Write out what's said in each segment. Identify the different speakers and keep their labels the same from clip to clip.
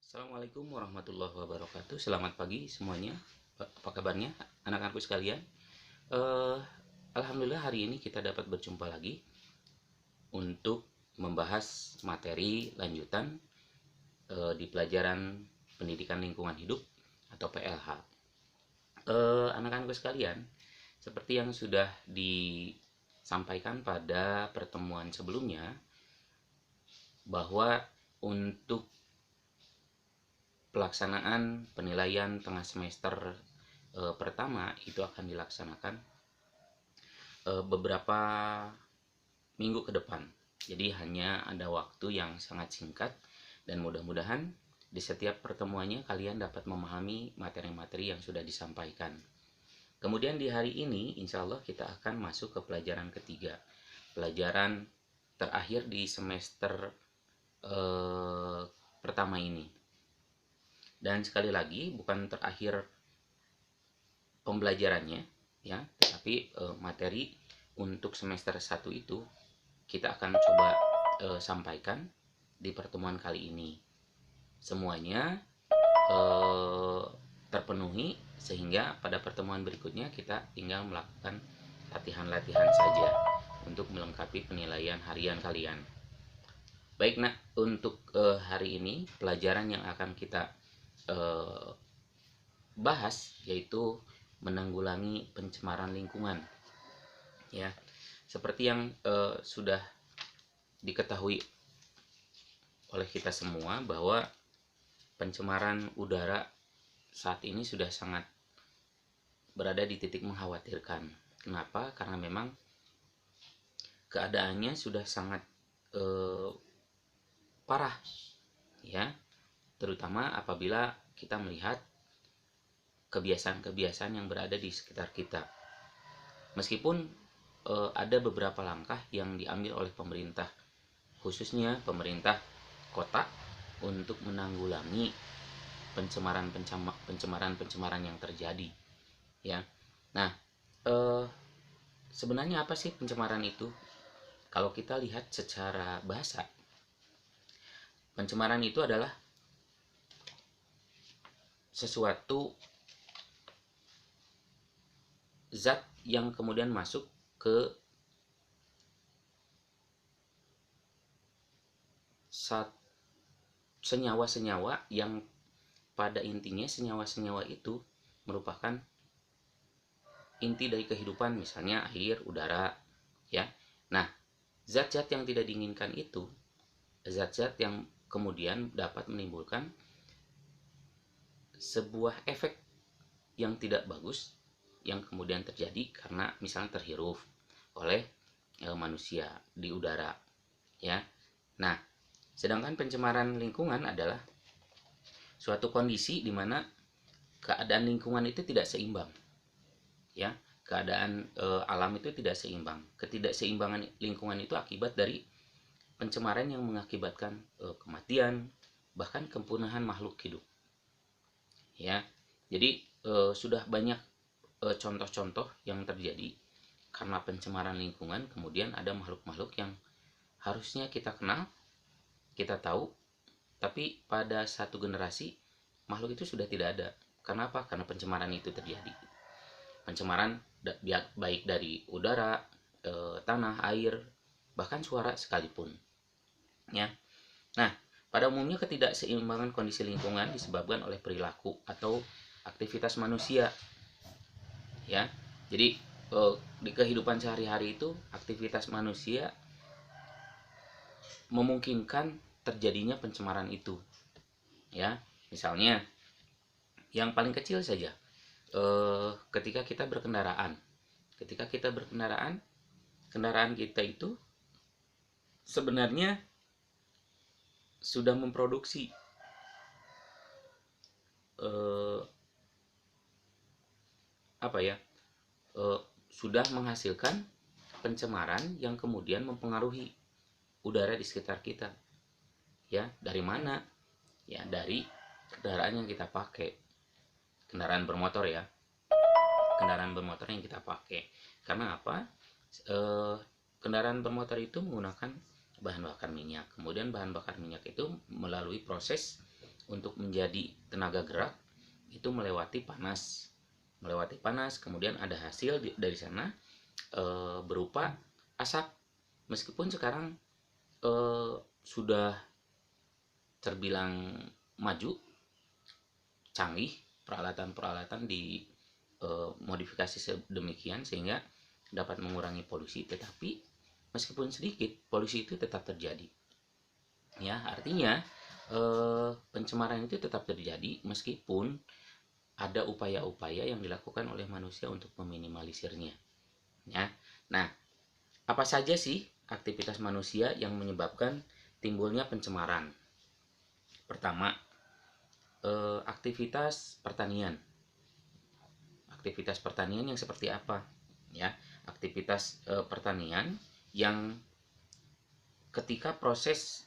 Speaker 1: Assalamualaikum warahmatullahi wabarakatuh. Selamat pagi semuanya. Apa kabarnya anak-anakku sekalian? Eh, Alhamdulillah hari ini kita dapat berjumpa lagi untuk membahas materi lanjutan di pelajaran Pendidikan Lingkungan Hidup atau PLH. Anak-anakku sekalian, seperti yang sudah disampaikan pada pertemuan sebelumnya, bahwa untuk pelaksanaan penilaian tengah semester pertama itu akan dilaksanakan beberapa minggu ke depan. Jadi hanya ada waktu yang sangat singkat dan mudah-mudahan di setiap pertemuannya kalian dapat memahami materi-materi yang sudah disampaikan. Kemudian di hari ini insya Allah kita akan masuk ke pelajaran ketiga, pelajaran terakhir di semester pertama ini. Dan sekali lagi bukan terakhir pembelajarannya ya, tetapi materi untuk semester 1 itu kita akan coba sampaikan di pertemuan kali ini. Semuanya terpenuhi sehingga pada pertemuan berikutnya kita tinggal melakukan latihan-latihan saja untuk melengkapi penilaian harian kalian. Baik nak, untuk hari ini pelajaran yang akan kita bahas yaitu menanggulangi pencemaran lingkungan. Ya, seperti yang sudah diketahui oleh kita semua bahwa pencemaran udara saat ini sudah sangat berada di titik mengkhawatirkan. Kenapa? Karena memang keadaannya sudah sangat parah, ya, terutama apabila kita melihat kebiasaan-kebiasaan yang berada di sekitar kita. Meskipun ada beberapa langkah yang diambil oleh pemerintah, khususnya pemerintah kota, untuk menanggulangi pencemaran yang terjadi. Ya, nah sebenarnya apa sih pencemaran itu? Kalau kita lihat secara bahasa, pencemaran itu adalah sesuatu zat yang kemudian masuk ke senyawa-senyawa yang pada intinya senyawa-senyawa itu merupakan inti dari kehidupan, misalnya air, udara, ya. Nah, zat-zat yang tidak diinginkan itu zat-zat yang kemudian dapat menimbulkan sebuah efek yang tidak bagus yang kemudian terjadi karena misalnya terhirup oleh manusia di udara, ya. Nah, sedangkan pencemaran lingkungan adalah suatu kondisi di mana keadaan lingkungan itu tidak seimbang, ya. Keadaan alam itu tidak seimbang. Ketidakseimbangan lingkungan itu akibat dari pencemaran yang mengakibatkan kematian, bahkan kepunahan makhluk hidup, ya. Jadi sudah banyak contoh-contoh yang terjadi karena pencemaran lingkungan. Kemudian ada makhluk-makhluk yang harusnya kita kenal, kita tahu, tapi pada satu generasi makhluk itu sudah tidak ada. Kenapa? Karena pencemaran itu terjadi. Pencemaran baik dari udara, tanah, air, bahkan suara sekalipun, ya. Nah, pada umumnya ketidakseimbangan kondisi lingkungan disebabkan oleh perilaku atau aktivitas manusia, ya. Jadi di kehidupan sehari-hari itu aktivitas manusia memungkinkan terjadinya pencemaran itu, ya. Misalnya yang paling kecil saja, ketika kita berkendaraan, kendaraan kita itu sebenarnya sudah memproduksi sudah menghasilkan pencemaran yang kemudian mempengaruhi udara di sekitar kita, ya. Dari mana? Ya, dari kendaraan yang kita pakai, kendaraan bermotor, ya, kendaraan bermotor yang kita pakai. Karena apa? Kendaraan bermotor itu menggunakan bahan bakar minyak. Kemudian bahan bakar minyak itu melalui proses untuk menjadi tenaga gerak itu melewati panas, kemudian ada hasil dari sana berupa asap. Meskipun sekarang sudah terbilang maju, canggih, peralatan-peralatan di modifikasi sedemikian sehingga dapat mengurangi polusi, tetapi meskipun sedikit polusi itu tetap terjadi. Ya, artinya pencemaran itu tetap terjadi meskipun ada upaya-upaya yang dilakukan oleh manusia untuk meminimalisirnya. Ya. Nah, apa saja sih aktivitas manusia yang menyebabkan timbulnya pencemaran? Pertama, aktivitas pertanian. Aktivitas pertanian yang seperti apa? Ya, aktivitas pertanian yang ketika proses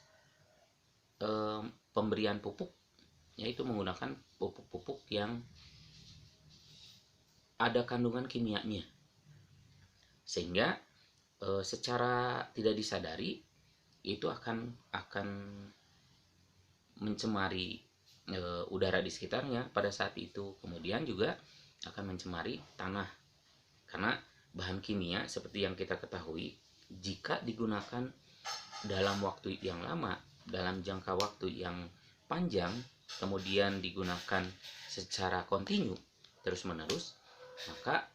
Speaker 1: pemberian pupuk, yaitu menggunakan pupuk-pupuk yang ada kandungan kimianya, sehingga secara tidak disadari itu akan mencemari udara di sekitarnya pada saat itu. Kemudian juga akan mencemari tanah, karena bahan kimia seperti yang kita ketahui, jika digunakan dalam waktu yang lama, dalam jangka waktu yang panjang, kemudian digunakan secara kontinu terus menerus, maka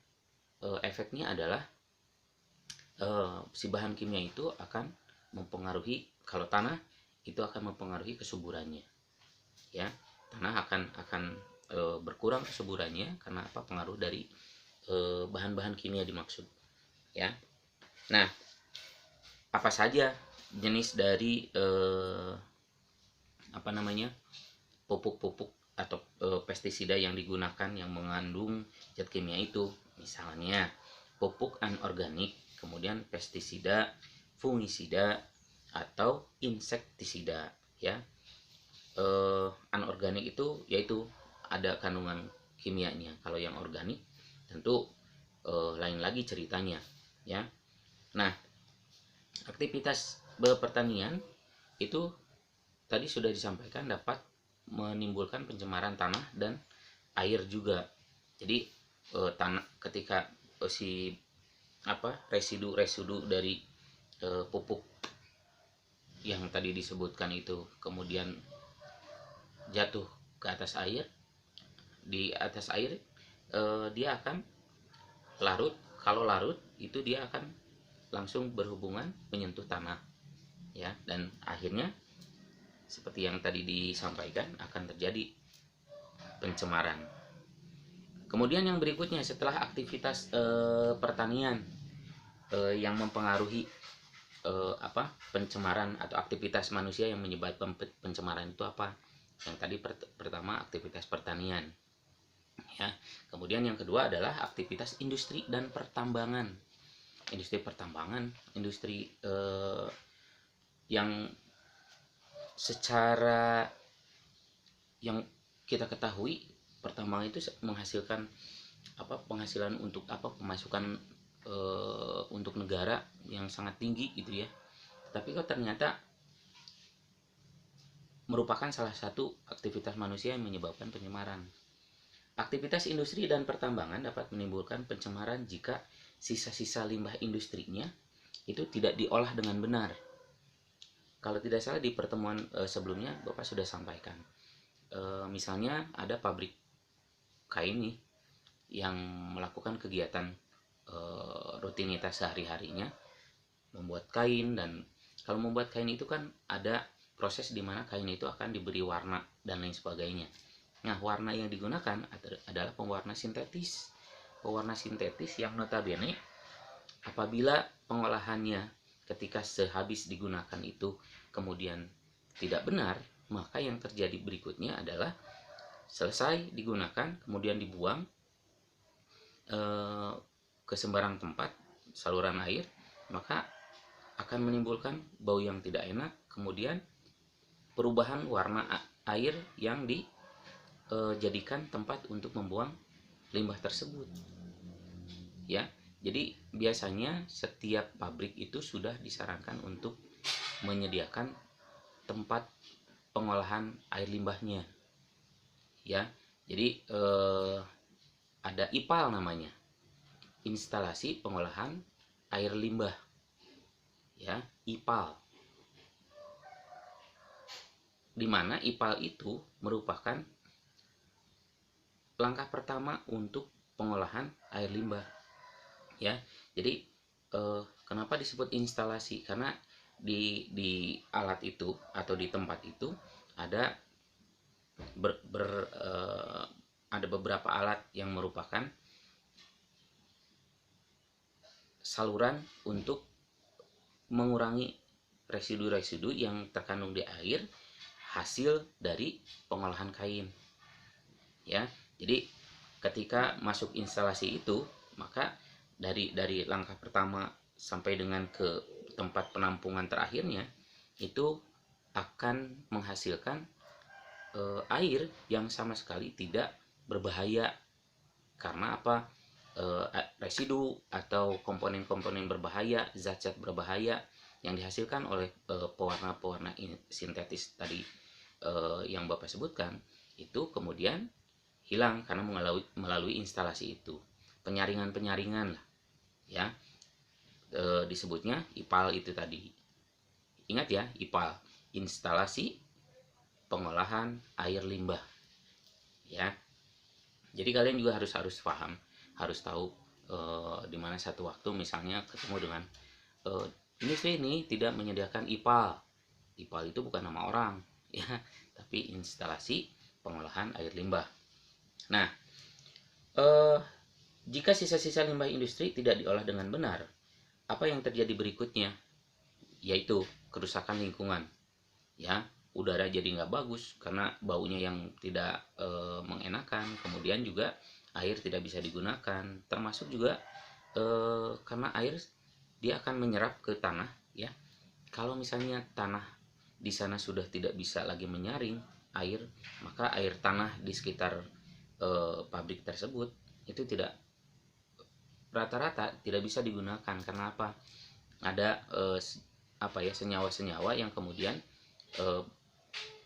Speaker 1: efeknya adalah si bahan kimia itu akan mempengaruhi, kalau tanah itu akan mempengaruhi kesuburannya. Ya, tanah akan berkurang kesuburannya karena apa? Pengaruh dari bahan-bahan kimia dimaksud. Ya, nah, apa saja jenis dari pupuk-pupuk atau pestisida yang digunakan yang mengandung zat kimia itu? Misalnya pupuk anorganik, kemudian pestisida, fungisida, atau insektisida. Ya, anorganik itu yaitu ada kandungan kimianya. Kalau yang organik tentu lain lagi ceritanya. Ya, nah, aktivitas pertanian itu tadi sudah disampaikan dapat menimbulkan pencemaran tanah dan air juga. Jadi tanah ketika residu dari pupuk yang tadi disebutkan itu kemudian jatuh ke atas air, di atas air dia akan larut. Kalau larut itu dia akan langsung berhubungan menyentuh tanah, ya, dan akhirnya seperti yang tadi disampaikan akan terjadi pencemaran. Kemudian yang berikutnya, setelah aktivitas pertanian yang mempengaruhi pencemaran atau aktivitas manusia yang menyebabkan pencemaran itu apa? Yang tadi pertama aktivitas pertanian. Ya, kemudian yang kedua adalah aktivitas industri dan pertambangan. Industri pertambangan, industri yang secara yang kita ketahui, pertambangan itu menghasilkan penghasilan untuk pemasukan untuk negara yang sangat tinggi gitu ya. Tapi kok ternyata merupakan salah satu aktivitas manusia yang menyebabkan pencemaran. Aktivitas industri dan pertambangan dapat menimbulkan pencemaran jika sisa-sisa limbah industrinya itu tidak diolah dengan benar. Kalau tidak salah di pertemuan sebelumnya Bapak sudah sampaikan, misalnya ada pabrik kain nih yang melakukan kegiatan rutinitas sehari-harinya membuat kain, dan kalau membuat kain itu kan ada proses di mana kain itu akan diberi warna dan lain sebagainya. Nah, warna yang digunakan adalah pewarna sintetis. Pewarna sintetis yang notabene apabila pengolahannya ketika sehabis digunakan itu kemudian tidak benar, maka yang terjadi berikutnya adalah selesai digunakan kemudian dibuang ke sembarang tempat saluran air, maka akan menimbulkan bau yang tidak enak, kemudian perubahan warna air yang dijadikan tempat untuk membuang limbah tersebut. Ya, jadi biasanya setiap pabrik itu sudah disarankan untuk menyediakan tempat pengolahan air limbahnya. ya. Jadi ada IPAL namanya, instalasi pengolahan air limbah, ya, IPAL. Di mana IPAL itu merupakan langkah pertama untuk pengolahan air limbah, ya. Jadi kenapa disebut instalasi? Karena di alat itu atau di tempat itu ada ada beberapa alat yang merupakan saluran untuk mengurangi residu-residu yang terkandung di air hasil dari pengolahan kain, ya. Jadi ketika masuk instalasi itu, maka dari langkah pertama sampai dengan ke tempat penampungan terakhirnya itu akan menghasilkan air yang sama sekali tidak berbahaya. Karena apa? Residu atau komponen-komponen berbahaya, zat-zat berbahaya yang dihasilkan oleh pewarna-pewarna sintetis tadi yang Bapak sebutkan itu kemudian hilang karena melalui instalasi itu. Penyaringan lah, ya. Disebutnya IPAL itu tadi. Ingat ya, IPAL, instalasi pengolahan air limbah, ya. Jadi kalian juga harus paham, harus tahu di mana satu waktu misalnya ketemu dengan industri ini tidak menyediakan IPAL. IPAL itu bukan nama orang, ya, tapi instalasi pengolahan air limbah. Nah, jika sisa-sisa limbah industri tidak diolah dengan benar, apa yang terjadi berikutnya? Yaitu kerusakan lingkungan, ya. Udara jadi nggak bagus karena baunya yang tidak mengenakan. Kemudian juga air tidak bisa digunakan, termasuk juga karena air dia akan menyerap ke tanah, ya. Kalau misalnya tanah di sana sudah tidak bisa lagi menyaring air, maka air tanah di sekitar pabrik tersebut itu tidak, rata-rata tidak bisa digunakan. Karena apa? Ada senyawa-senyawa yang kemudian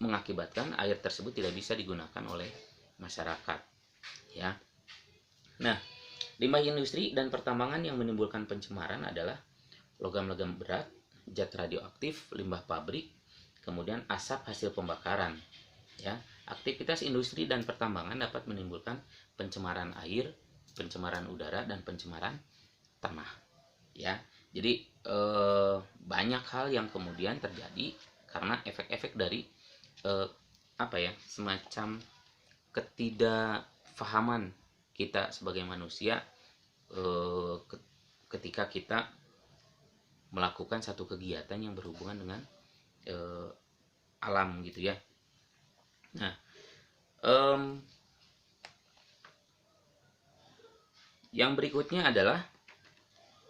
Speaker 1: mengakibatkan air tersebut tidak bisa digunakan oleh masyarakat, ya. Nah, limbah industri dan pertambangan yang menimbulkan pencemaran adalah logam-logam berat, zat radioaktif, limbah pabrik, kemudian asap hasil pembakaran, ya. Aktivitas industri dan pertambangan dapat menimbulkan pencemaran air, pencemaran udara, dan pencemaran tanah, ya. Jadi banyak hal yang kemudian terjadi karena efek-efek dari semacam ketidakfahaman kita sebagai manusia ketika kita melakukan satu kegiatan yang berhubungan dengan alam, gitu ya. Nah, yang berikutnya adalah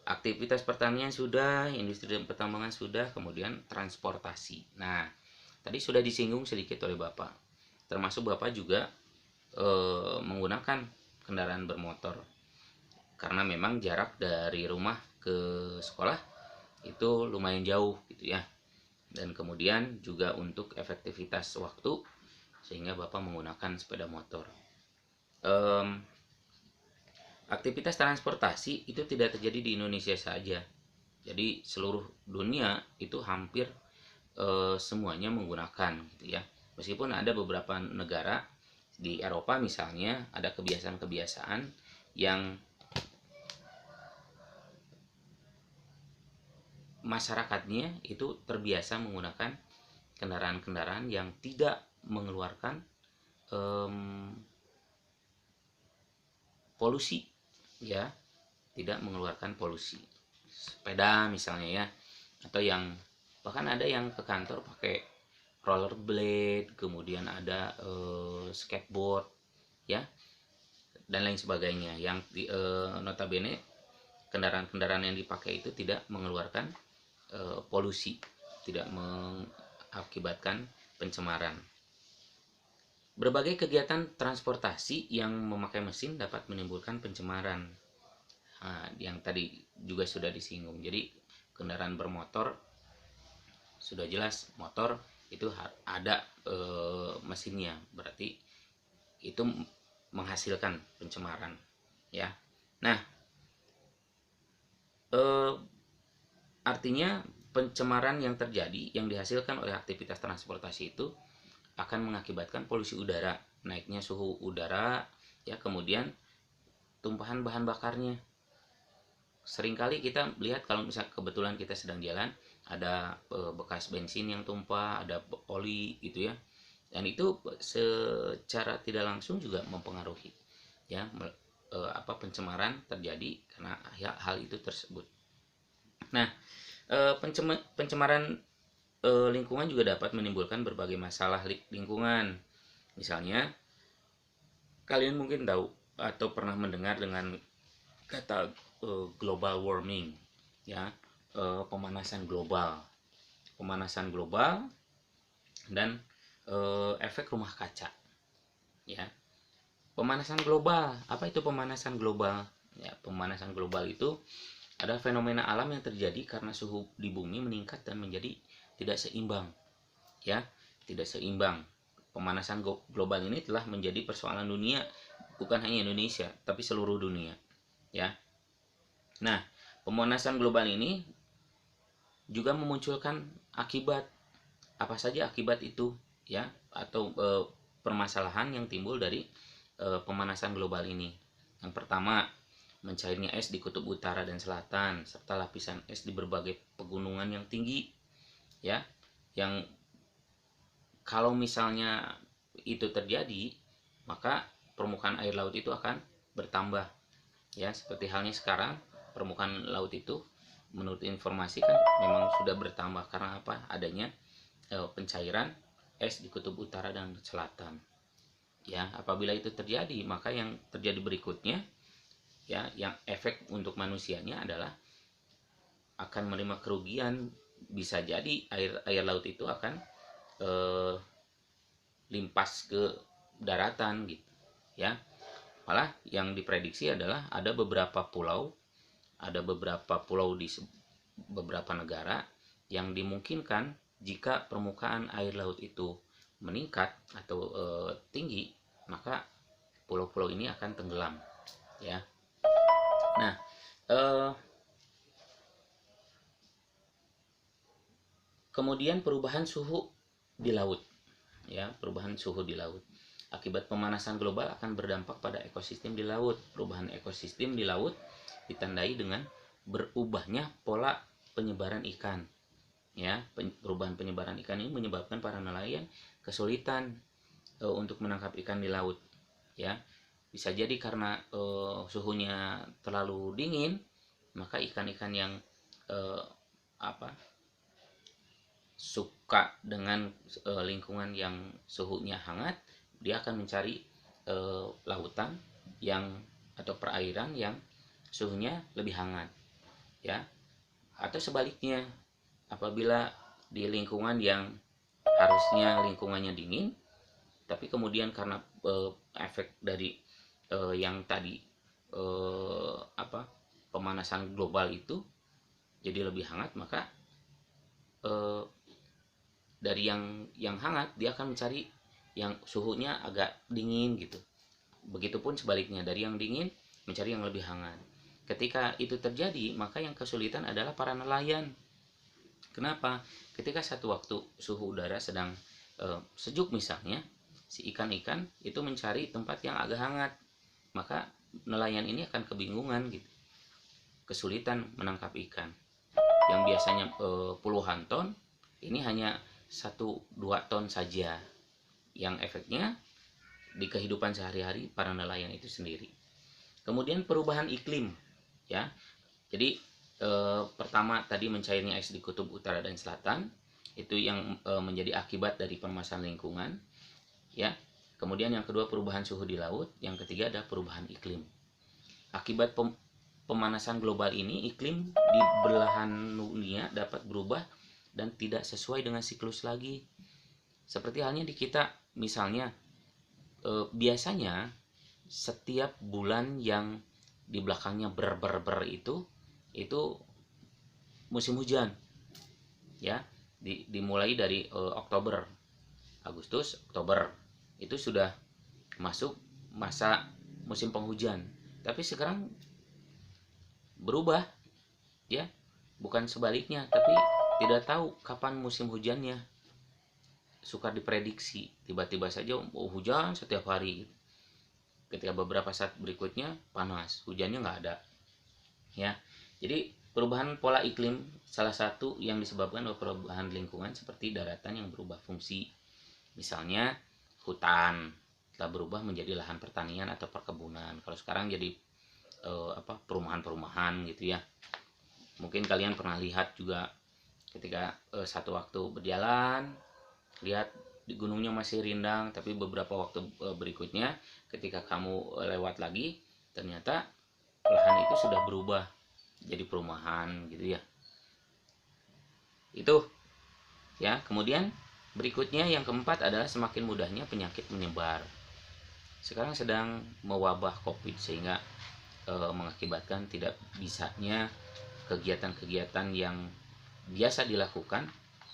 Speaker 1: aktivitas pertanian sudah, industri dan pertambangan sudah, kemudian transportasi. Nah, tadi sudah disinggung sedikit oleh Bapak, termasuk Bapak juga menggunakan kendaraan bermotor karena memang jarak dari rumah ke sekolah itu lumayan jauh, gitu ya. Dan kemudian juga untuk efektivitas waktu sehingga Bapak menggunakan sepeda motor. Aktivitas transportasi itu tidak terjadi di Indonesia saja. Jadi seluruh dunia itu hampir semuanya menggunakan, gitu ya. Meskipun ada beberapa negara di Eropa misalnya ada kebiasaan-kebiasaan yang masyarakatnya itu terbiasa menggunakan kendaraan-kendaraan yang tidak mengeluarkan polusi, ya, tidak mengeluarkan polusi. Sepeda misalnya, ya, atau yang bahkan ada yang ke kantor pakai rollerblade, kemudian ada skateboard, ya, dan lain sebagainya yang notabene kendaraan-kendaraan yang dipakai itu tidak mengeluarkan polusi, tidak mengakibatkan pencemaran. Berbagai kegiatan transportasi yang memakai mesin dapat menimbulkan pencemaran. Nah, yang tadi juga sudah disinggung. Jadi kendaraan bermotor sudah jelas motor itu ada mesinnya, berarti itu menghasilkan pencemaran, ya. Nah, artinya pencemaran yang terjadi yang dihasilkan oleh aktivitas transportasi itu akan mengakibatkan polusi udara, naiknya suhu udara, ya, kemudian tumpahan bahan bakarnya. Seringkali kita lihat kalau misalnya kebetulan kita sedang jalan, ada bekas bensin yang tumpah, ada oli gitu ya, dan itu secara tidak langsung juga mempengaruhi, ya, pencemaran terjadi karena hal itu tersebut. Nah, pencemaran lingkungan juga dapat menimbulkan berbagai masalah lingkungan. Misalnya, kalian mungkin tahu atau pernah mendengar dengan kata global warming, ya, pemanasan global, dan efek rumah kaca, ya. Pemanasan global, apa itu pemanasan global? Ya, pemanasan global itu adalah fenomena alam yang terjadi karena suhu di bumi meningkat dan menjadi tidak seimbang, ya, tidak seimbang. Pemanasan global ini telah menjadi persoalan dunia, bukan hanya Indonesia, tapi seluruh dunia, ya. Nah, pemanasan global ini juga memunculkan akibat. Apa saja akibat itu, ya, atau permasalahan yang timbul dari pemanasan global ini. Yang pertama, mencairnya es di kutub utara dan selatan, serta lapisan es di berbagai pegunungan yang tinggi, ya, yang kalau misalnya itu terjadi, maka permukaan air laut itu akan bertambah, ya. Seperti halnya sekarang permukaan laut itu menurut informasi kan memang sudah bertambah karena apa? Adanya pencairan es di kutub utara dan selatan, ya. Apabila itu terjadi, maka yang terjadi berikutnya, ya, yang efek untuk manusianya adalah akan menerima kerugian. Bisa jadi air laut itu akan limpas ke daratan gitu, ya. Malah yang diprediksi adalah ada beberapa pulau di beberapa negara yang dimungkinkan jika permukaan air laut itu meningkat atau tinggi, maka pulau-pulau ini akan tenggelam, ya. Nah, kemudian perubahan suhu di laut, ya, perubahan suhu di laut. Akibat pemanasan global akan berdampak pada ekosistem di laut. Perubahan ekosistem di laut ditandai dengan berubahnya pola penyebaran ikan, ya. Perubahan penyebaran ikan ini menyebabkan para nelayan kesulitan untuk menangkap ikan di laut, ya. Bisa jadi karena suhunya terlalu dingin, maka ikan-ikan yang suka dengan lingkungan yang suhunya hangat, dia akan mencari lautan yang atau perairan yang suhunya lebih hangat, ya. Atau sebaliknya, apabila di lingkungan yang harusnya lingkungannya dingin, tapi kemudian karena efek dari yang tadi pemanasan global itu jadi lebih hangat, maka dari yang hangat dia akan mencari yang suhunya agak dingin gitu. Begitupun sebaliknya, dari yang dingin mencari yang lebih hangat. Ketika itu terjadi, maka yang kesulitan adalah para nelayan. Kenapa? Ketika satu waktu suhu udara sedang sejuk misalnya, si ikan-ikan itu mencari tempat yang agak hangat, maka nelayan ini akan kebingungan gitu, kesulitan menangkap ikan yang biasanya puluhan ton, ini hanya 1-2 ton saja, yang efeknya di kehidupan sehari-hari para nelayan itu sendiri. Kemudian perubahan iklim, ya. Jadi pertama tadi mencairnya es di kutub utara dan selatan, itu yang menjadi akibat dari permasalahan lingkungan, ya. Kemudian yang kedua perubahan suhu di laut, yang ketiga ada perubahan iklim. Akibat pemanasan global ini, iklim di belahan dunia dapat berubah dan tidak sesuai dengan siklus lagi. Seperti halnya di kita, misalnya biasanya setiap bulan yang di belakangnya ber itu musim hujan, ya. Dimulai dari Oktober, Agustus, Oktober itu sudah masuk masa musim penghujan. Tapi sekarang berubah, ya, bukan sebaliknya, tapi tidak tahu kapan musim hujannya. Sukar diprediksi, tiba-tiba saja hujan setiap hari, ketika beberapa saat berikutnya panas, hujannya nggak ada, ya. Jadi perubahan pola iklim salah satu yang disebabkan oleh perubahan lingkungan, seperti daratan yang berubah fungsi. Misalnya hutan telah berubah menjadi lahan pertanian atau perkebunan. Kalau sekarang jadi perumahan-perumahan gitu ya. Mungkin kalian pernah lihat juga ketika satu waktu berjalan, lihat di gunungnya masih rindang, tapi beberapa waktu berikutnya ketika kamu lewat lagi, ternyata lahan itu sudah berubah jadi perumahan gitu ya. Itu ya. Kemudian berikutnya yang keempat adalah semakin mudahnya penyakit menyebar. Sekarang sedang mewabah COVID, sehingga mengakibatkan tidak bisanya kegiatan-kegiatan yang biasa dilakukan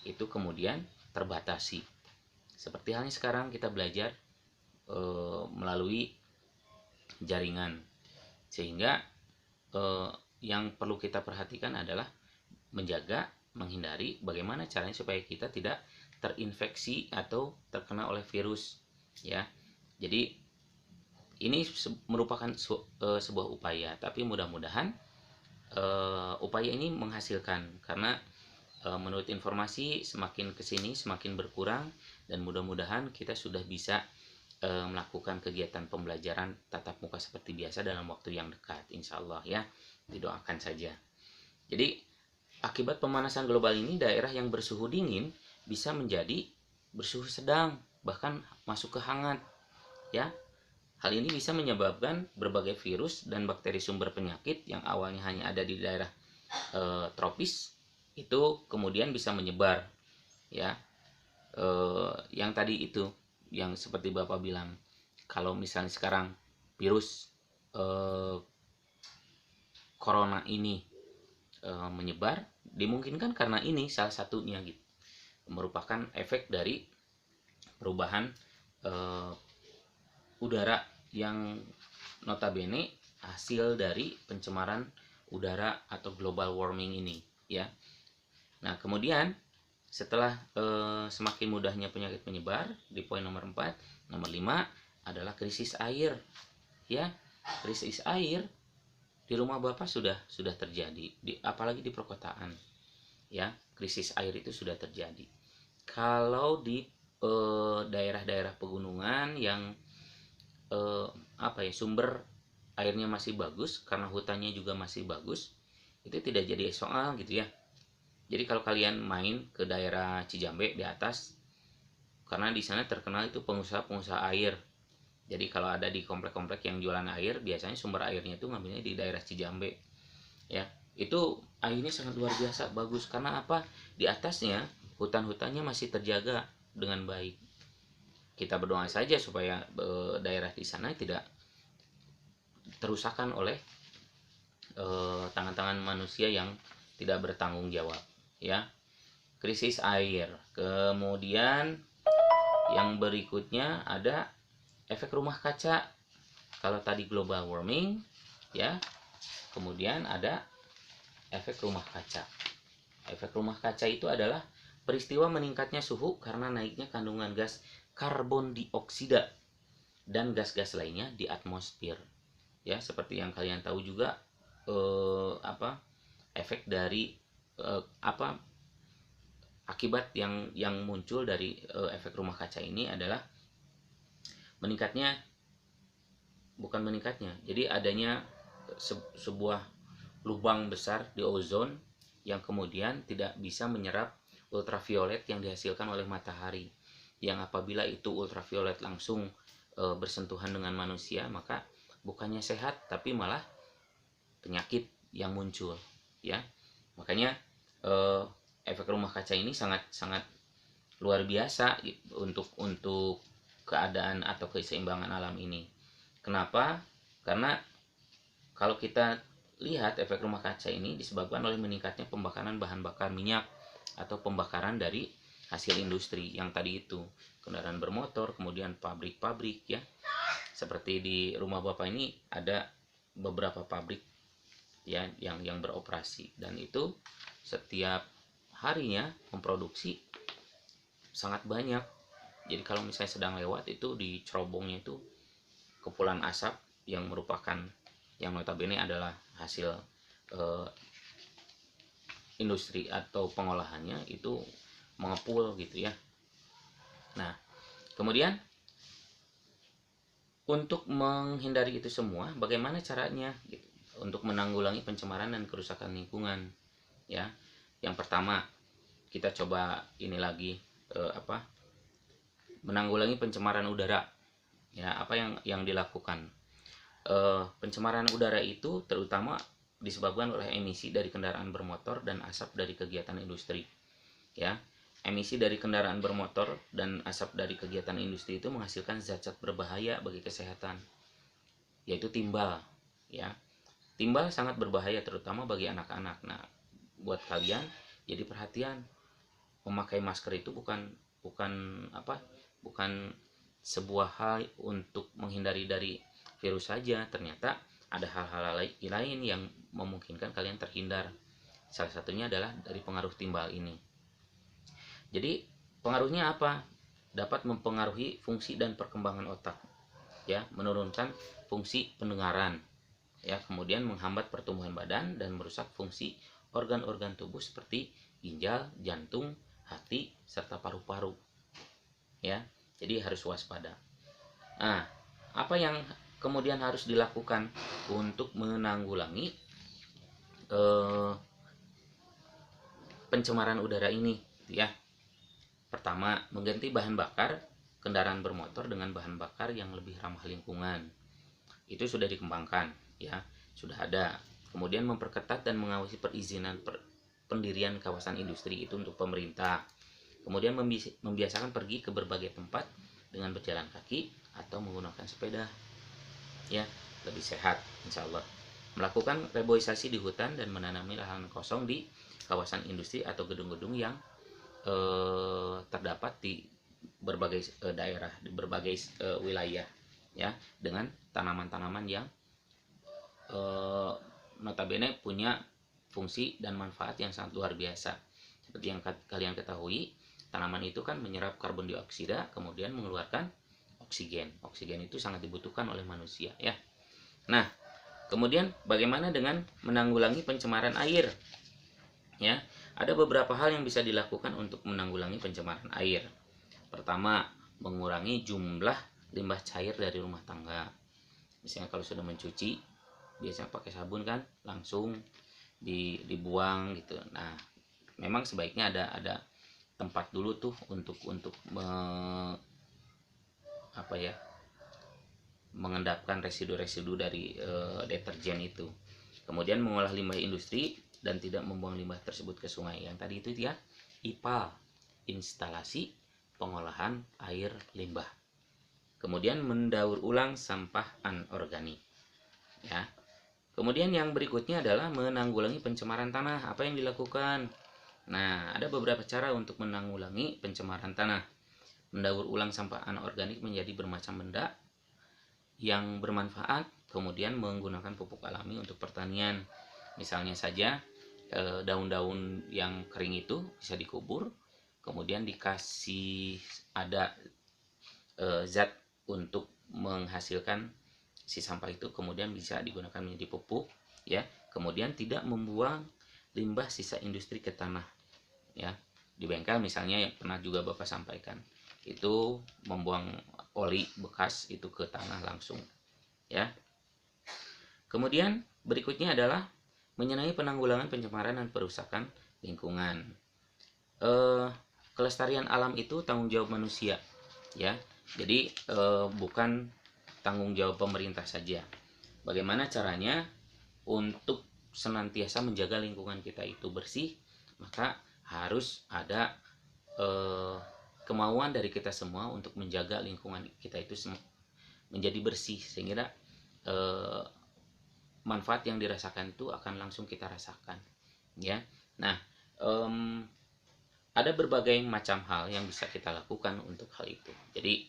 Speaker 1: itu kemudian terbatasi. Seperti halnya sekarang kita belajar melalui jaringan, sehingga yang perlu kita perhatikan adalah menjaga, menghindari bagaimana caranya supaya kita tidak terinfeksi atau terkena oleh virus, ya. Jadi ini merupakan sebuah upaya, tapi mudah-mudahan upaya ini menghasilkan, karena menurut informasi semakin kesini semakin berkurang, dan mudah-mudahan kita sudah bisa melakukan kegiatan pembelajaran tatap muka seperti biasa dalam waktu yang dekat, insya Allah ya. Didoakan saja. Jadi akibat pemanasan global ini, daerah yang bersuhu dingin bisa menjadi bersuhu sedang, bahkan masuk ke hangat, ya. Hal ini bisa menyebabkan berbagai virus dan bakteri sumber penyakit yang awalnya hanya ada di daerah tropis itu kemudian bisa menyebar, ya. Yang tadi itu yang seperti Bapak bilang, kalau misalnya sekarang virus corona ini menyebar, dimungkinkan karena ini salah satunya gitu, merupakan efek dari perubahan udara yang notabene hasil dari pencemaran udara atau global warming ini, ya. Nah, kemudian setelah semakin mudahnya penyakit menyebar, di poin nomor 4, nomor 5 adalah krisis air, ya. Krisis air di rumah Bapak sudah terjadi, apalagi di perkotaan, ya. Krisis air itu sudah terjadi. Kalau di daerah-daerah pegunungan yang sumber airnya masih bagus karena hutannya juga masih bagus, itu tidak jadi soal gitu ya. Jadi kalau kalian main ke daerah Cijambe di atas, karena di sana terkenal itu pengusaha-pengusaha air. Jadi kalau ada di komplek-komplek yang jualan air, biasanya sumber airnya itu ngambilnya di daerah Cijambe, ya. Itu airnya sangat luar biasa bagus, karena apa? Di atasnya hutan-hutannya masih terjaga dengan baik. Kita berdoa saja supaya daerah di sana tidak terusakkan oleh tangan-tangan manusia yang tidak bertanggung jawab, ya. Krisis air. Kemudian yang berikutnya ada efek rumah kaca. Kalau tadi global warming, ya. Kemudian ada efek rumah kaca. Efek rumah kaca itu adalah peristiwa meningkatnya suhu karena naiknya kandungan gas karbon dioksida dan gas-gas lainnya di atmosfer, ya. Seperti yang kalian tahu juga efek dari akibat yang muncul dari efek rumah kaca ini adalah jadi adanya sebuah lubang besar di ozon yang kemudian tidak bisa menyerap ultraviolet yang dihasilkan oleh matahari, yang apabila itu ultraviolet langsung bersentuhan dengan manusia, maka bukannya sehat tapi malah penyakit yang muncul, ya. Makanya efek rumah kaca ini sangat luar biasa untuk keadaan atau keseimbangan alam ini. Kenapa? Karena kalau kita lihat, efek rumah kaca ini disebabkan oleh meningkatnya pembakaran bahan bakar minyak atau pembakaran dari hasil industri yang tadi itu, kendaraan bermotor, kemudian pabrik-pabrik, ya. seperti di rumah Bapak ini ada beberapa pabrik ya yang beroperasi, dan itu setiap harinya memproduksi sangat banyak. Jadi kalau misalnya sedang lewat itu di cerobongnya itu kepulan asap yang merupakan, yang notabene adalah hasil eh, industri atau pengolahannya itu mengepul gitu ya. Nah, kemudian untuk menghindari itu semua, bagaimana caranya gitu, untuk menanggulangi pencemaran dan kerusakan lingkungan ya. Yang pertama, kita coba ini lagi menanggulangi pencemaran udara ya. Apa yang dilakukan? Pencemaran udara itu terutama disebabkan oleh emisi dari kendaraan bermotor dan asap dari kegiatan industri ya. Emisi dari kendaraan bermotor dan asap dari kegiatan industri itu menghasilkan zat-zat berbahaya bagi kesehatan, yaitu timbal ya. Timbal sangat berbahaya terutama bagi anak-anak. Nah, buat kalian jadi perhatian, memakai masker itu bukan bukan sebuah hal untuk menghindari dari virus saja. Ternyata ada hal-hal lain yang memungkinkan kalian terhindar. Salah satunya adalah dari pengaruh timbal ini. Jadi pengaruhnya apa? Dapat mempengaruhi fungsi dan perkembangan otak ya, menurunkan fungsi pendengaran ya, kemudian menghambat pertumbuhan badan dan merusak fungsi organ-organ tubuh seperti ginjal, jantung, hati, serta paru-paru ya. Jadi harus waspada. Nah, apa yang kemudian harus dilakukan untuk menanggulangi pencemaran udara ini ya? Pertama, mengganti bahan bakar kendaraan bermotor dengan bahan bakar yang lebih ramah lingkungan. Itu sudah dikembangkan ya, sudah ada. Kemudian memperketat dan mengawasi perizinan pendirian kawasan industri itu untuk pemerintah. Kemudian membiasakan pergi ke berbagai tempat dengan berjalan kaki atau menggunakan sepeda ya, lebih sehat insya Allah. Melakukan reboisasi di hutan dan menanami lahan kosong di kawasan industri atau gedung-gedung yang terdapat di berbagai daerah, di berbagai wilayah ya, dengan tanaman-tanaman yang notabene punya fungsi dan manfaat yang sangat luar biasa. Seperti yang kalian ketahui, tanaman itu kan menyerap karbon dioksida kemudian mengeluarkan oksigen. Oksigen itu sangat dibutuhkan oleh manusia ya. Nah, kemudian bagaimana dengan menanggulangi pencemaran air ya? Ada beberapa hal yang bisa dilakukan untuk menanggulangi pencemaran air. Pertama, mengurangi jumlah limbah cair dari rumah tangga. Misalnya kalau sudah mencuci, biasanya pakai sabun kan, langsung dibuang gitu. Nah, memang sebaiknya ada tempat dulu tuh untuk mengendapkan residu-residu dari deterjen itu. Kemudian mengolah limbah industri dan tidak membuang limbah tersebut ke sungai. Yang tadi itu ya, IPAL, instalasi pengolahan air limbah. Kemudian mendaur ulang sampah anorganik ya. Kemudian yang berikutnya adalah menanggulangi pencemaran tanah. Apa yang dilakukan? Nah, ada beberapa cara untuk menanggulangi pencemaran tanah. Mendaur ulang sampah anorganik menjadi bermacam benda yang bermanfaat, kemudian menggunakan pupuk alami untuk pertanian. Misalnya saja daun-daun yang kering itu bisa dikubur, kemudian dikasih ada zat untuk menghasilkan si sampah itu, kemudian bisa digunakan menjadi pupuk ya. Kemudian tidak membuang limbah sisa industri ke tanah ya. Di bengkel misalnya yang pernah juga Bapak sampaikan, itu membuang oli bekas itu ke tanah langsung ya. Kemudian berikutnya adalah menyenangi penanggulangan pencemaran dan perusakan lingkungan. Kelestarian alam itu tanggung jawab manusia ya. Jadi bukan tanggung jawab pemerintah saja. Bagaimana caranya untuk senantiasa menjaga lingkungan kita itu bersih? Maka harus ada kemauan dari kita semua untuk menjaga lingkungan kita itu menjadi bersih, sehingga manfaat yang dirasakan itu akan langsung kita rasakan ya. Nah, ada berbagai macam hal yang bisa kita lakukan untuk hal itu. Jadi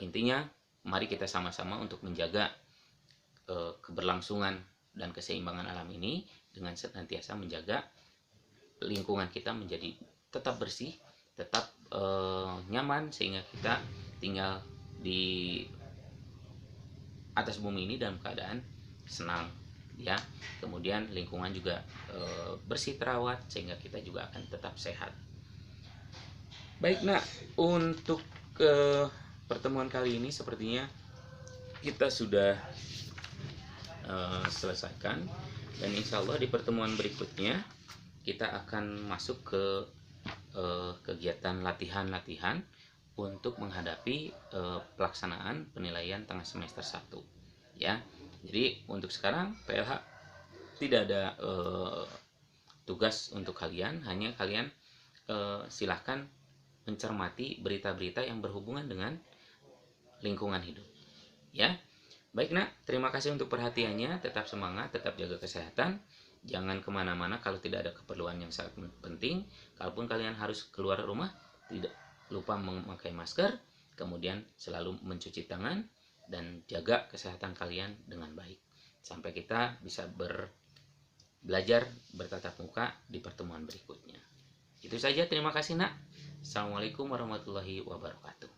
Speaker 1: intinya mari kita sama-sama untuk menjaga keberlangsungan dan keseimbangan alam ini dengan senantiasa menjaga lingkungan kita menjadi tetap bersih, tetap nyaman, sehingga kita tinggal di atas bumi ini dalam keadaan senang, ya. Kemudian lingkungan juga bersih, terawat, sehingga kita juga akan tetap sehat. Baik, nak, untuk pertemuan kali ini sepertinya kita sudah selesaikan, dan insya Allah di pertemuan berikutnya kita akan masuk ke kegiatan latihan-latihan untuk menghadapi pelaksanaan penilaian tengah semester 1, ya. Jadi untuk sekarang PLH tidak ada tugas untuk kalian, hanya kalian silahkan mencermati berita-berita yang berhubungan dengan lingkungan hidup, ya. Baik, nak, terima kasih untuk perhatiannya. Tetap semangat, tetap jaga kesehatan, jangan kemana-mana kalau tidak ada keperluan yang sangat penting. Kalaupun kalian harus keluar rumah, tidak lupa memakai masker, kemudian selalu mencuci tangan, dan jaga kesehatan kalian dengan baik sampai kita bisa belajar bertatap muka di pertemuan berikutnya. Itu saja, terima kasih, nak. Assalamualaikum warahmatullahi wabarakatuh.